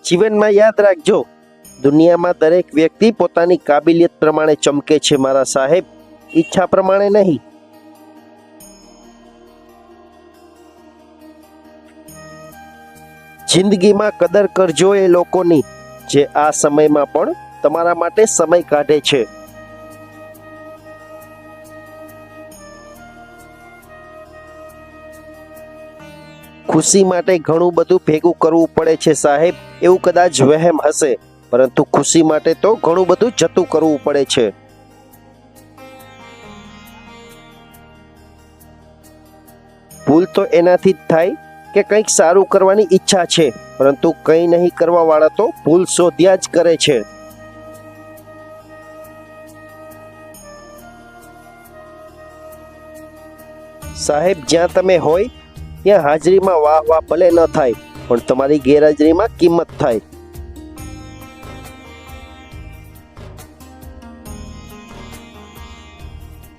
જીવનમાં યાદ રાખજો, દુનિયામાં દરેક વ્યક્તિ પોતાની કાબિલિયત પ્રમાણે ચમકે છે મારા સાહેબ, ઈચ્છા પ્રમાણે નહીં. જિંદગીમાં કદર કરજો એ લોકોની જે આ સમયમાં પણ તમારા માટે સમય કાઢે છે. ખુશી માટે ઘણું બધું ભેગું કરવું પડે છે સાહેબ, એવું કદાચ વહેમ હશે, પરંતુ ખુશી માટે તો ઘણું બધું જતું કરવું પડે છે. ભૂલ તો એનાથી જ થાય કે કંઈક સારું કરવાની ઈચ્છા છે, પરંતુ કંઈ નહીં કરવા વાળા તો ભૂલ શોધ્યા જ કરે છે. સાહેબ, જ્યાં તમે હોય ત્યાં હાજરીમાં વાહ વાહ ભલે ન થાય, પણ તમારી ગેરહાજરીમાં કિંમત થાય.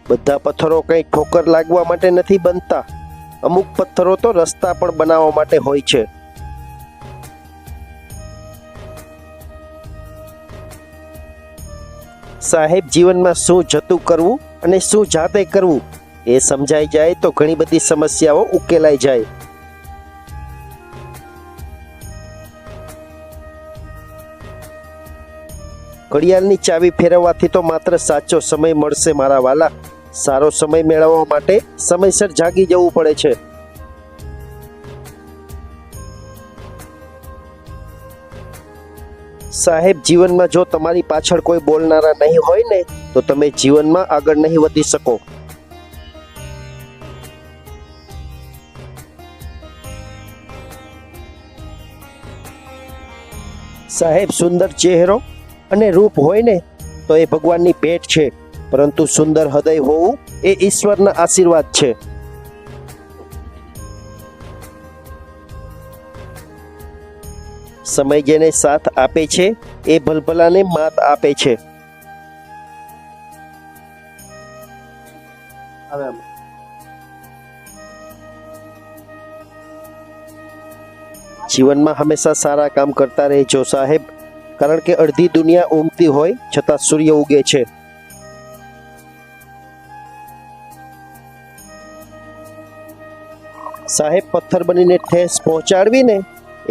બધા પથ્થરો કંઈ ઠોકર લાગવા માટે નથી બનતા, અમુક પથ્થરો તો રસ્તા પણ બનાવવા માટે હોય છે. સાહેબ, જીવનમાં શું જતું કરવું અને શું જાતે કરવું એ સમજાઈ જાય તો ઘણી બધી સમસ્યાઓ ઉકેલાઈ જાય. ઘડિયાળની ચાવી ફેરવવાથી તો માત્ર સાચો સમય મળશે મારા વાલા. સારો સમય મેળવવા માટે સમયસર જાગી જવું પડે છે. સાહેબ, જીવનમાં જો તમારી પાછળ કોઈ બોલનારા નહીં હોય ને તો તમે જીવનમાં આગળ નહીં વધી શકો. સાહેબ, સુંદર ચહેરો અને રૂપ હોય ને તો એ ભગવાનની ભેટ છે, પરંતુ સુંદર હૃદય હોવું એ ઈશ્વરના આશીર્વાદ છે. સમય જેને સાથ આપે છે એ ભલભલાને માત આપે છે. જીવનમાં હંમેશા સારા કામ કરતા રહેજો સાહેબ, કારણ કે અડધી દુનિયા ઊંઘતી હોય છતાં સૂર્ય ઉગે છે. સાહેબ, પથ્થર બનીને ઠેસ પહોંચાડવી ને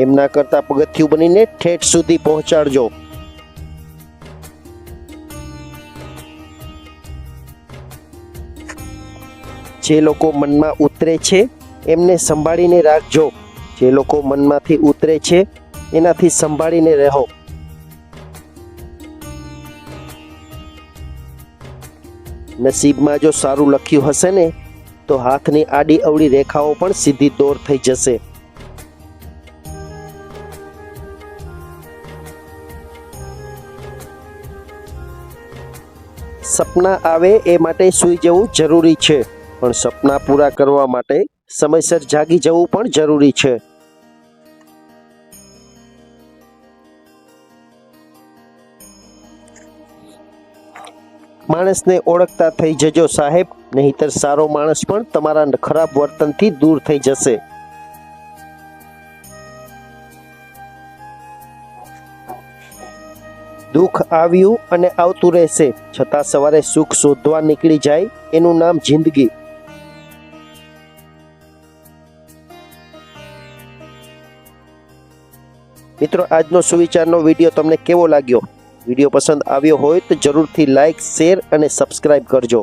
એમના કરતા પગથિયું બનીને ઠેઠ સુધી પહોંચાડજો. જે લોકો મનમાં ઉતરે છે એમને સંભાળીને રાખજો, જે લોકો મનમાંથી ઉતરે છે એનાથી સંભાળીને રહો. નસીબમાં જો સારું લખ્યું હશે ને તો હાથની આડી અવળી રેખાઓ પણ સીધી દોર થઈ જશે. સપના આવે એ માટે સૂઈ જવું જરૂરી છે, પણ સપના પૂરા કરવા માટે સમયસર જાગી જવું પણ જરૂરી છે. માણસને ઓળખતા થઈ જજો સાહેબ, નહીંતર સારો માણસ પણ તમારા ખરાબ વર્તનથી દૂર થઈ જશે. દુઃખ આવ્યું અને આવતું રહેશે, છતાં સવારે સુખ શોધવા નીકળી જાય એનું નામ જિંદગી. મિત્રો, આજનો સુવિચારનો વિડીયો તમને કેવો લાગ્યો? વિડીયો પસંદ આવ્યો હોય તો જરૂરથી લાઈક, શેર અને સબસ્ક્રાઇબ કરજો.